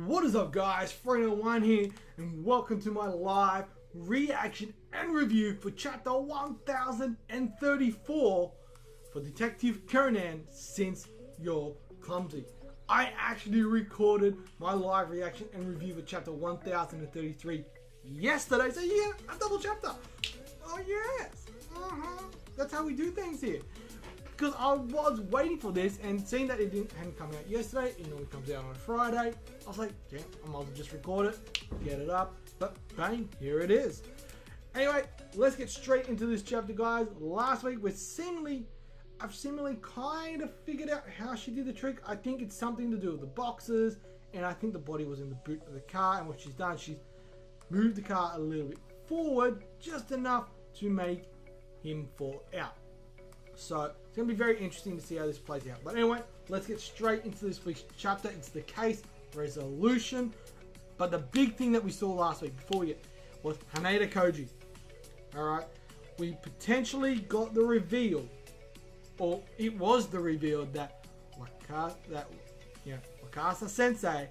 What is up, guys? 301 here, and welcome to my live reaction and review for chapter 1034 for Detective Conan Since You're Clumsy. I actually recorded my live reaction and review for chapter 1033 yesterday, so yeah, a double chapter. Oh yes, that's how we do things here. Because I was waiting for this and seeing that it hadn't come out yesterday, it normally comes out on a Friday. I was like, yeah, I might as well just record it, get it up, but bang, here it is. Anyway, let's get straight into this chapter, guys. Last week, I've seemingly kind of figured out how she did the trick. I think it's something to do with the boxes, and I think the body was in the boot of the car, and what she's done, she's moved the car a little bit forward, just enough to make him fall out. So it's going to be very interesting to see how this plays out. But anyway, let's get straight into this week's chapter. It's the case resolution. But the big thing that we saw last week before we get was Haneda Koji. Alright, we potentially got the reveal, or it was the reveal that Wakasa Sensei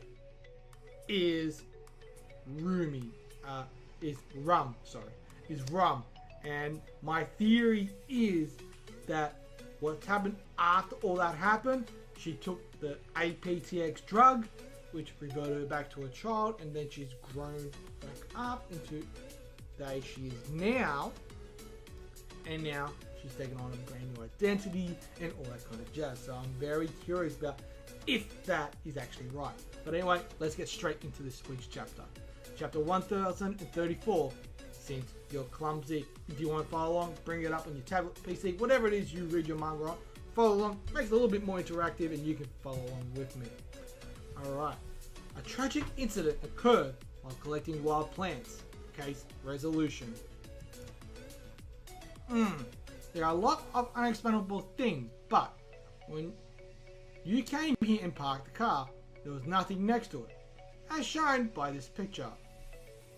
is Rum. And my theory is that what happened after all that happened, she took the APTX drug, which reverted her back to a child, and then she's grown back up into the she is now, and now she's taken on a brand new identity and all that kind of jazz. So I'm very curious about if that is actually right. But anyway, let's get straight into this week's chapter. Chapter 1034. Since You're Clumsy. If you want to follow along, bring it up on your tablet, PC, whatever it is you read your manga on. Follow along, makes it a little bit more interactive, and you can follow along with me. Alright. A tragic incident occurred while collecting wild plants. Case resolution. There are a lot of unexplainable things, but when you came here and parked the car, there was nothing next to it, as shown by this picture.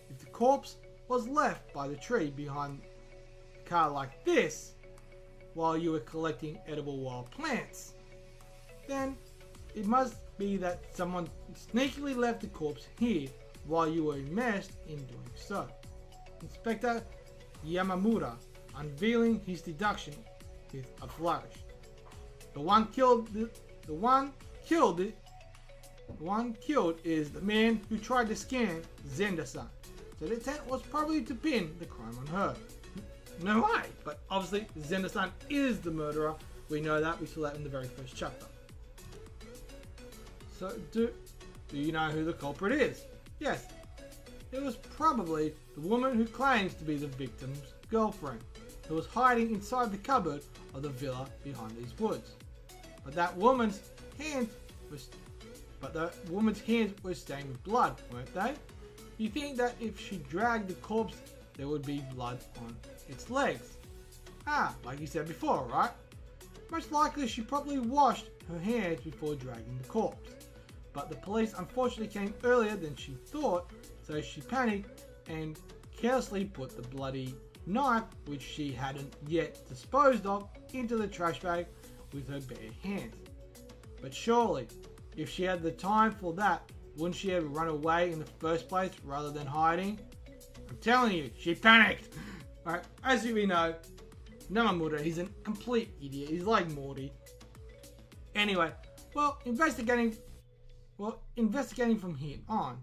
If the corpse was left by the tree behind the car like this while you were collecting edible wild plants, then it must be that someone sneakily left the corpse here while you were immersed in doing so. Inspector Yamamura unveiling his deduction with a flourish. The one killed is the man who tried to scan Zenda-san. So the intent was probably to pin the crime on her. No way, but obviously Zenda-san is the murderer. We know that, we saw that in the very first chapter. So do you know who the culprit is? Yes, it was probably the woman who claims to be the victim's girlfriend, who was hiding inside the cupboard of the villa behind these woods. But the woman's hands were stained with blood, weren't they? You think that if she dragged the corpse, there would be blood on its legs? Like you said before, right? Most likely she probably washed her hands before dragging the corpse. But the police unfortunately came earlier than she thought, so she panicked and carelessly put the bloody knife, which she hadn't yet disposed of, into the trash bag with her bare hands. But surely, if she had the time for that, wouldn't she have run away in the first place rather than hiding? I'm telling you, she panicked! Alright, as we know, Namamura, he's a complete idiot. He's like Mori. Anyway, investigating from here on.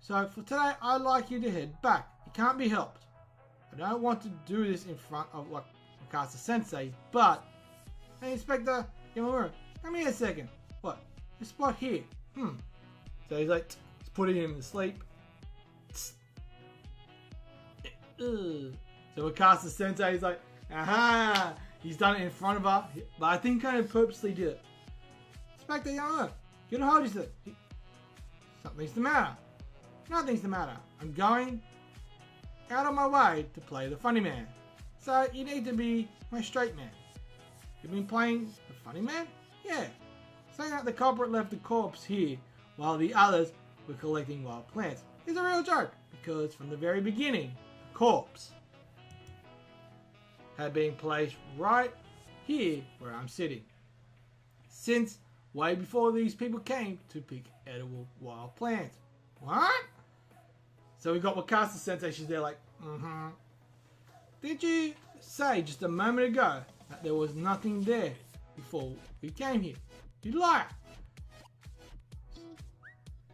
So for today, I'd like you to head back. It can't be helped. I don't want to do this in front of Wakasa Sensei, but... Hey, Inspector Yamamura, come here a second. What? This spot here. So he's like, he's putting him to sleep. So Wakasa Sensei is like, aha! He's done it in front of her, but I think kind of purposely did it. Inspector Yamamura, you don't hold yourself. Something's the matter. Nothing's the matter. I'm going out of my way to play the funny man. So you need to be my straight man. You've been playing the funny man? Yeah. Saying that the culprit left the corpse here while the others were collecting wild plants is a real joke, because from the very beginning, the corpse had been placed right here where I'm sitting. Since way before these people came to pick edible wild plants. What? So we got Wakasa Sensei, she's there like, Didn't you say just a moment ago that there was nothing there before we came here? You liar!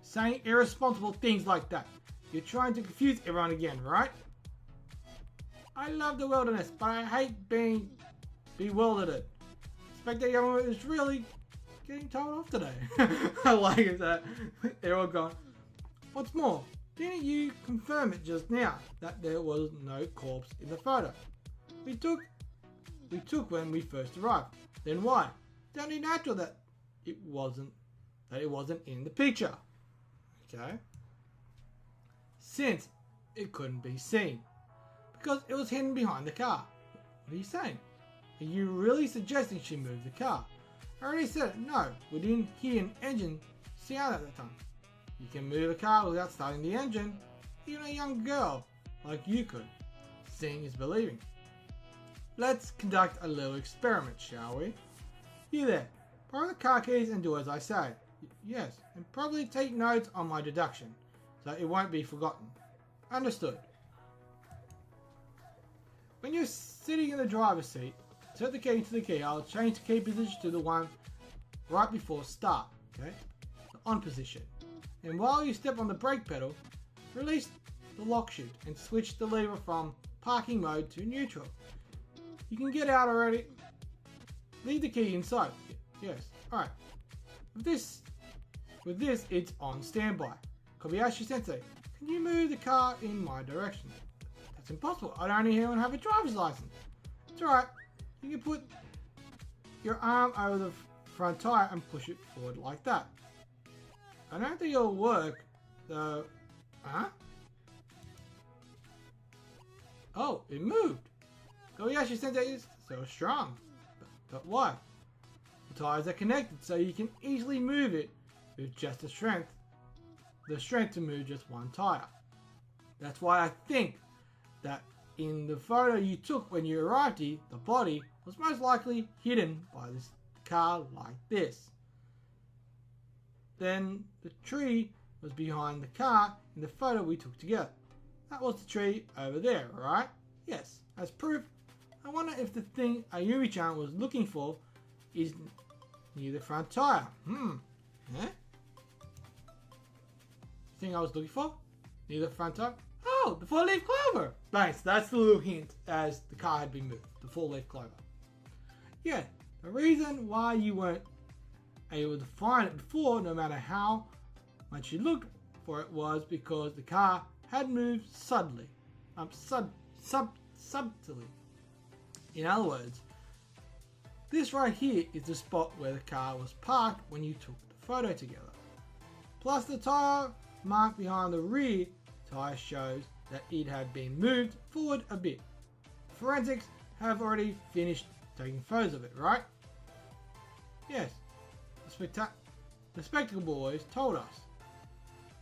Saying irresponsible things like that. You're trying to confuse everyone again, right? I love the wilderness, but I hate being bewildered. Inspector Yamamoto is really getting told off today. I like it that they're all gone. What's more, didn't you confirm it just now that there was no corpse in the photo we took when we first arrived? Then why? It's only natural that it wasn't in the picture. Okay? Since it couldn't be seen. Because it was hidden behind the car. What are you saying? Are you really suggesting she moved the car? I already said it. No, we didn't hear an engine sound at the time. You can move a car without starting the engine. Even a young girl like you could. Seeing is believing. Let's conduct a little experiment, shall we? You there. Borrow the car keys and do as I say. Yes, and probably take notes on my deduction, so it won't be forgotten. Understood. When you're sitting in the driver's seat, set the key to the key. I'll change the key position to the one right before start, okay? The on position. And while you step on the brake pedal, release the lock chute and switch the lever from parking mode to neutral. You can get out already. Leave the key inside. Yes, alright. With this, it's on standby. Kobayashi Sensei, can you move the car in my direction? That's impossible. I don't even have a driver's license. It's alright. You can put your arm over the front tire and push it forward like that. I don't think it'll work, though. Huh? Oh, it moved. Kobayashi Sensei is so strong. But why? The tires are connected, so you can easily move it with just the strength to move just one tire. That's why I think that in the photo you took when you arrived here, the body was most likely hidden by this car like this. Then the tree was behind the car in the photo we took together. That was the tree over there, right? Yes. As proof, I wonder if the thing Ayumi-chan was looking for is near the front tire. Yeah? Thing I was looking for? Near the front tire? Oh, the four-leaf clover! Nice, that's the little hint as the car had been moved. The four-leaf clover. Yeah, the reason why you weren't able to find it before, no matter how much you looked for it, was because the car had moved subtly. Subtly. In other words, this right here is the spot where the car was parked when you took the photo together. Plus the tire mark behind the rear tire shows that it had been moved forward a bit. Forensics have already finished taking photos of it, right? Yes. The Spectacle Boys told us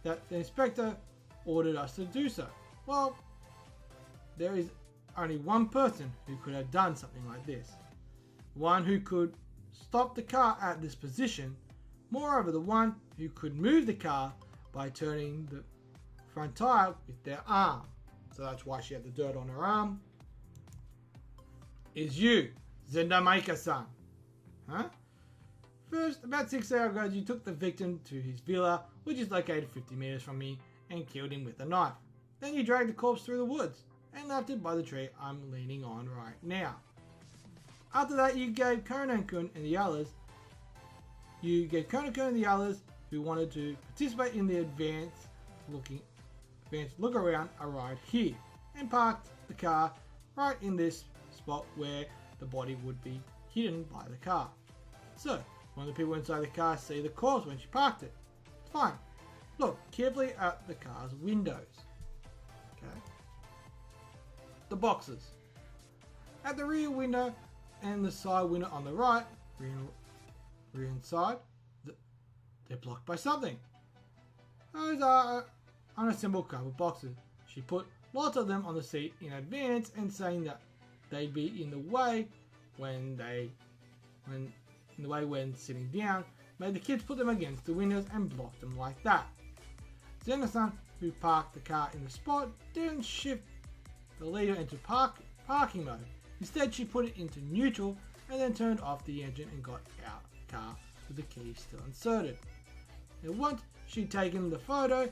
that the inspector ordered us to do so. Well, there is only one person who could have done something like this. One who could stop the car at this position. Moreover, the one who could move the car by turning the front tire with their arm. So that's why she had the dirt on her arm. Is you, Zendamaika-san. Huh? First, about 6 hours ago, you took the victim to his villa, which is located 50 meters from me, and killed him with a knife. Then you dragged the corpse through the woods and left it by the tree I'm leaning on right now. After that, you gave Conan-kun and the others who wanted to participate in the advanced look around a ride here, and parked the car right in this spot where the body would be hidden by the car. So, one of the people inside the car see the corpse when she parked it. It's fine. Look carefully at the car's windows. Okay. The boxes. At the rear window and the side window on the right, rear and side, they're blocked by something. Those are unassembled cardboard boxes. She put lots of them on the seat in advance and saying that they'd be in the way when sitting down, made the kids put them against the windows and block them like that. Zeno-san, who parked the car in the spot, didn't shift the leader into parking mode. Instead, she put it into neutral and then turned off the engine and got out the car with the key still inserted. And once she'd taken the photo,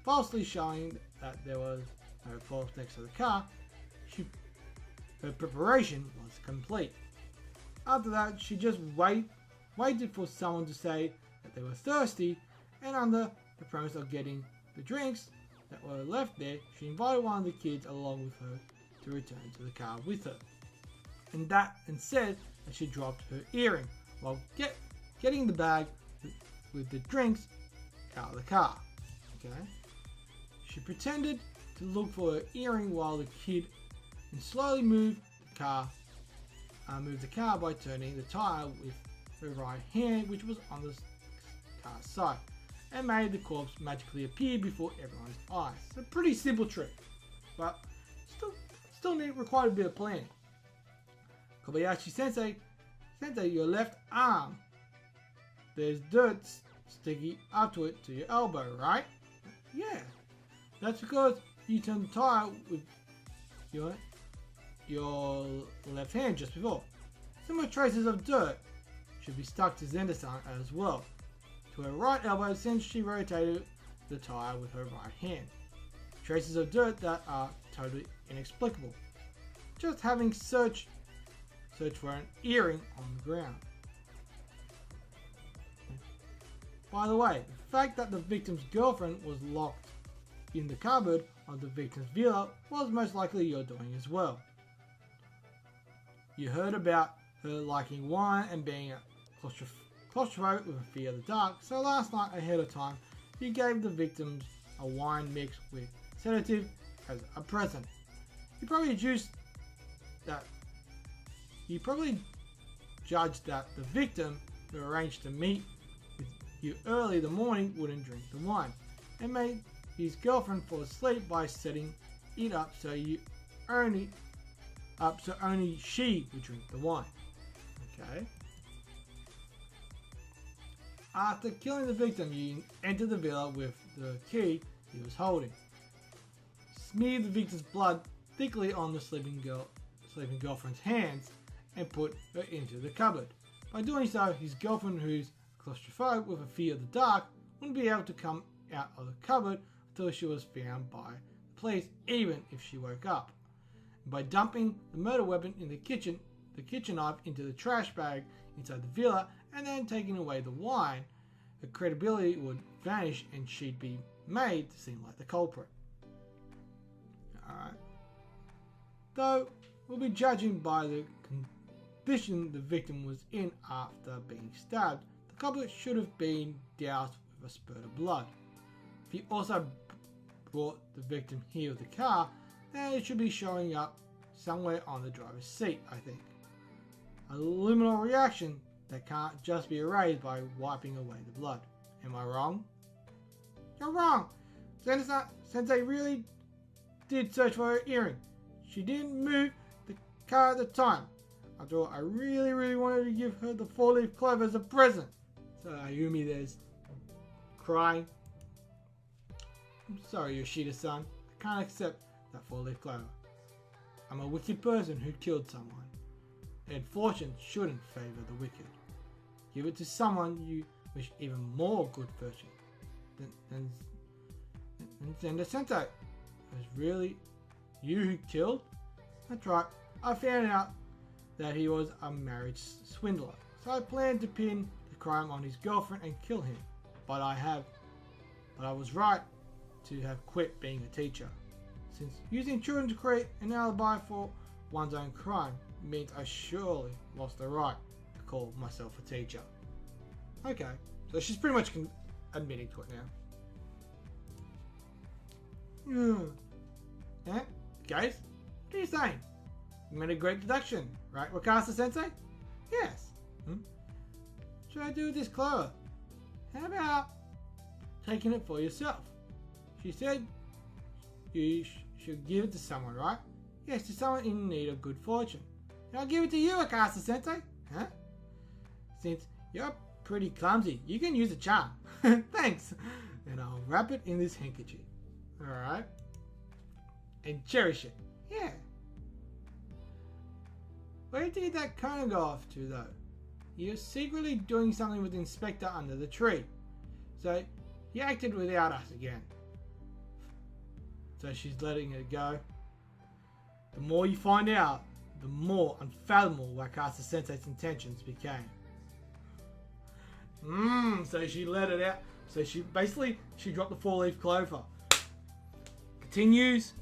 falsely showing that there was no corpse next to the car, her preparation was complete. After that, she just waited for someone to say that they were thirsty, and under the premise of getting the drinks that were left there, she invited one of the kids along with her to return to the car with her. And said that she dropped her earring while getting the bag with the drinks out of the car. Okay? She pretended to look for her earring while the kid and slowly moved the car by turning the tire with her right hand, which was on the car's side, and made the corpse magically appear before everyone's eyes. A pretty simple trick, but still required a bit of planning. Kobayashi Sensei, your left arm, there's dirt sticky up to it to your elbow, right? Yeah, that's because you turned the tire with your left hand just before. Similar traces of dirt should be stuck to Zenda-san as well, to her right elbow since she rotated the tire with her right hand. Traces of dirt that are totally inexplicable. Just having search for an earring on the ground. By the way, the fact that the victim's girlfriend was locked in the cupboard of the victim's villa was most likely your doing as well. You heard about her liking wine and being a claustrophobe with a fear of the dark, so last night ahead of time you gave the victims a wine mixed with sedative as a present. You probably judged that the victim who arranged to meet with you early in the morning wouldn't drink the wine, and made his girlfriend fall asleep by setting it up so only she would drink the wine. Okay. After killing the victim, you entered the villa with the key he was holding. Smeared the victim's blood thickly on the sleeping girlfriend's hands and put her into the cupboard. By doing so, his girlfriend, who's claustrophobic with a fear of the dark, wouldn't be able to come out of the cupboard until she was found by the police, even if she woke up. And by dumping the murder weapon in the kitchen knife into the trash bag inside the villa, and then taking away the wine, her credibility would vanish and she'd be made to seem like the culprit. Alright. Though, we'll be judging by the condition the victim was in after being stabbed, the culprit should have been doused with a spurt of blood. If he also brought the victim here with the car, then it should be showing up somewhere on the driver's seat, I think. A luminal reaction that can't just be erased by wiping away the blood. Am I wrong? You're wrong! Sensei really did search for her earring. She didn't move the car at the time. After all, I really wanted to give her the 4-leaf clover as a present. So Ayumi there's crying. I'm sorry, Yoshida-san. I can't accept that 4-leaf clover. I'm a wicked person who killed someone. And fortune shouldn't favor the wicked. Give it to someone you wish even more good fortune than Zenda Sensei. It was really you who killed? That's right. I found out that he was a marriage swindler, so I planned to pin the crime on his girlfriend and kill him. But I was right to have quit being a teacher, since using children to create an alibi for one's own crime means I surely lost the right to call myself a teacher. Okay, so she's pretty much admitting to it now. Yeah, guys, what are you saying? You made a great deduction, right, Wakasa-sensei? Yes. Should I do this, Clover? How about taking it for yourself? She said you should give it to someone, right? Yes, to someone in need of good fortune. And I'll give it to you, Wakasa-sensei. Huh? Since you're pretty clumsy. You can use a charm. Thanks. And I'll wrap it in this handkerchief. Alright? And cherish it. Yeah. Where did that Conan go off to, though? You're secretly doing something with the inspector under the tree. So, he acted without us again. So she's letting it go. The more you find out, the more unfathomable Wakasa Sensei's intentions became. So she let it out. So she dropped the 4-leaf clover. Continues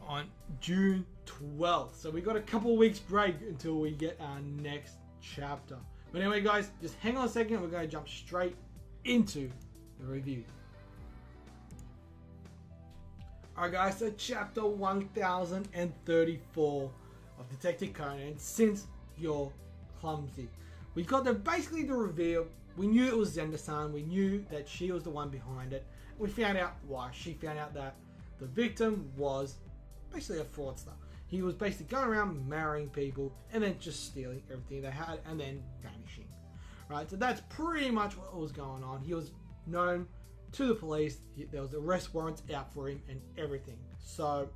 on June 12th. So we got a couple of weeks break until we get our next chapter. But anyway, guys, just hang on a second. We're going to jump straight into the review. Alright guys, so chapter 1034 of Detective Conan, Since You're Clumsy. We got basically the reveal. We knew it was Zenda-san. We knew that she was the one behind it. We found out why. She found out that the victim was basically a fraudster. He was basically going around marrying people and then just stealing everything they had and then vanishing. Right, so that's pretty much what was going on. He was known to the police. There was arrest warrants out for him and everything. So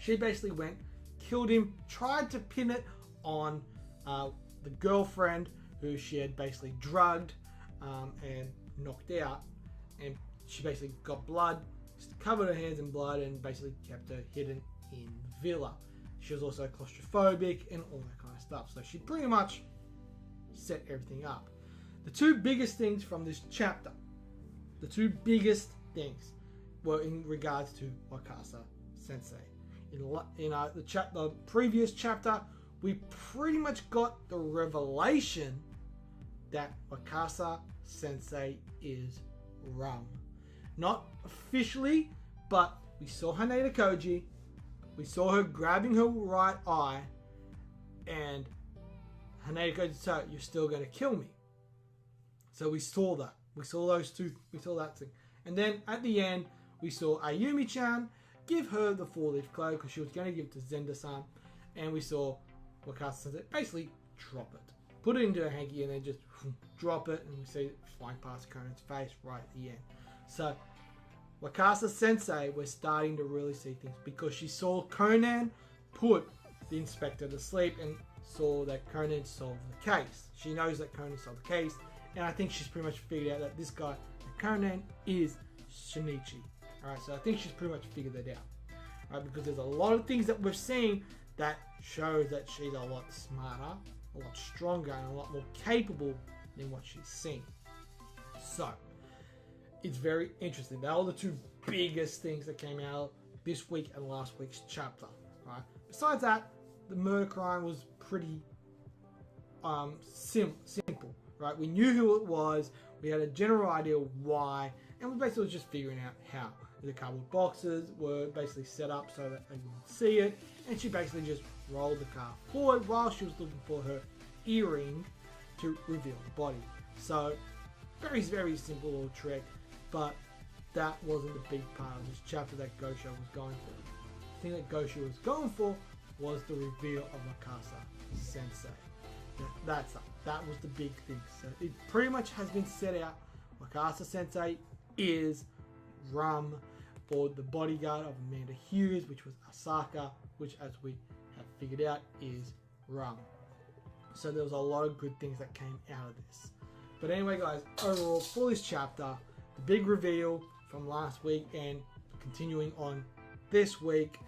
she basically went, killed him, tried to pin it on the girlfriend who she had basically drugged and knocked out, and she basically got blood, covered her hands in blood, and basically kept her hidden in the villa. She was also claustrophobic and all that kind of stuff. So she pretty much set everything up. The two biggest things from this chapter, the two biggest things were in regards to Wakasa Sensei. In the previous chapter, we pretty much got the revelation that Wakasa Sensei is rum. Not officially, but we saw Haneda Koji, we saw her grabbing her right eye, and Haneda Koji said, "You're still going to kill me." So we saw that. We saw those two. We saw that thing. And then at the end, we saw Ayumi-chan give her the 4-leaf cloak because she was going to give it to Zenda-san. And we saw Wakasa Sensei basically drop it. Put it into a hanky and then just drop it. And we see it flying past Conan's face right at the end. So Wakasa Sensei was starting to really see things because she saw Conan put the inspector to sleep and saw that Conan solved the case. She knows that Conan solved the case. And I think she's pretty much figured out that this guy, Conan, is Shinichi. Alright, so I think she's pretty much figured that out. Right, because there's a lot of things that we've seen that shows that she's a lot smarter, a lot stronger, and a lot more capable than what she's seen. So, it's very interesting. They are the two biggest things that came out this week and last week's chapter. Right. Besides that, the murder crime was pretty simple. Right, we knew who it was, we had a general idea why, and we basically was just figuring out how. The cardboard boxes were basically set up so that they wouldn't see it, and she basically just rolled the car forward while she was looking for her earring to reveal the body. So, very, very simple little trick, but that wasn't the big part of this chapter that Gosho was going for. The thing that Gosho was going for was the reveal of Wakasa Sensei. That was the big thing. So it pretty much has been set out. Wakasa Sensei is Rum, or the bodyguard of Amanda Hughes, which was Asaka, which, as we have figured out, is Rum. So there was a lot of good things that came out of this. But anyway, guys, overall, for this chapter, the big reveal from last week and continuing on this week,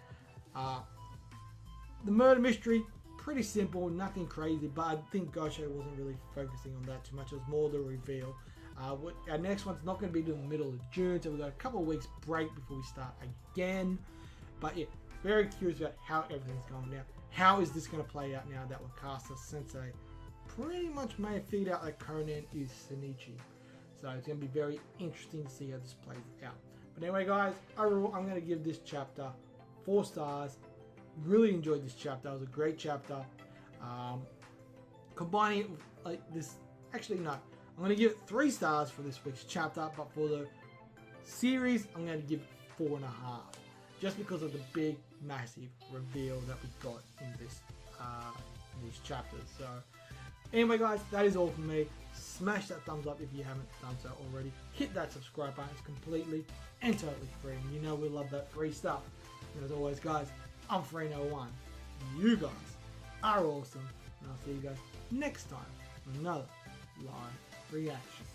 the murder mystery, pretty simple, nothing crazy, but I think Gosho wasn't really focusing on that too much. It was more the reveal. Our next one's not going to be in the middle of June, so we've got a couple of weeks break before we start again. But yeah, very curious about how everything's going now. How is this going to play out now that Wakasa Sensei pretty much may have figured out that Conan is Shinichi. So it's going to be very interesting to see how this plays out. But anyway, guys, overall, I'm going to give this chapter 4 stars. Really enjoyed this chapter. It was a great chapter. Combining it with like this, actually no, I'm going to give it 3 stars for this week's chapter, but for the series, I'm going to give it 4.5, just because of the big, massive reveal that we got in this these chapters. So Anyway guys, that is all from me. Smash that thumbs up if you haven't done so already. Hit that subscribe button. It's completely and totally free. And you know we love that free stuff. And as always guys, I'm Free01. You guys are awesome. And I'll see you guys next time for another live reaction.